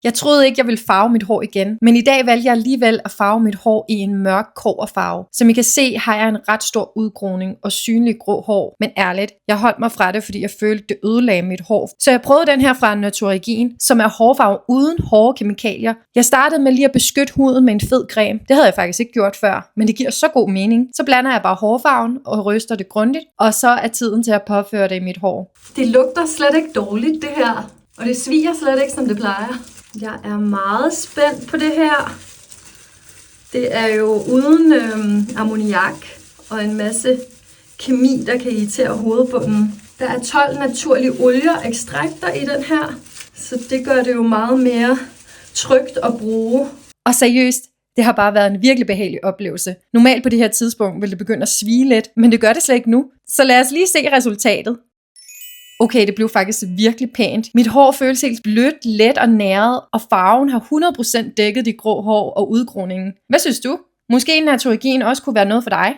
Jeg troede ikke, jeg ville farve mit hår igen, men i dag valgte jeg alligevel at farve mit hår i en mørk kobberfarve. Som I kan se, har jeg en ret stor udgroning og synlig grå hår, men ærligt, jeg holdt mig fra det, fordi jeg følte, det ødelagde mit hår. Så jeg prøvede den her fra Naturigin, som er hårfarve uden hårde kemikalier. Jeg startede med lige at beskytte huden med en fed creme. Det havde jeg faktisk ikke gjort før, men det giver så god mening. Så blander jeg bare hårfarven og ryster det grundigt, og så er tiden til at påføre det i mit hår. Det lugter slet ikke dårligt, det her. Og det sviger slet ikke, som det plejer. Jeg er meget spændt på det her. Det er jo uden ammoniak og en masse kemi, der kan irritere hovedbunden. Der er 12 naturlige olier og ekstrakter i den her, så det gør det jo meget mere trygt at bruge. Og seriøst, det har bare været en virkelig behagelig oplevelse. Normalt på det her tidspunkt vil det begynde at svie lidt, men det gør det slet ikke nu. Så lad os lige se resultatet. Okay, det blev faktisk virkelig pænt. Mit hår føles helt blødt, let og næret, og farven har 100% dækket de grå hår og udgroningen. Hvad synes du? Måske Naturigin også kunne være noget for dig?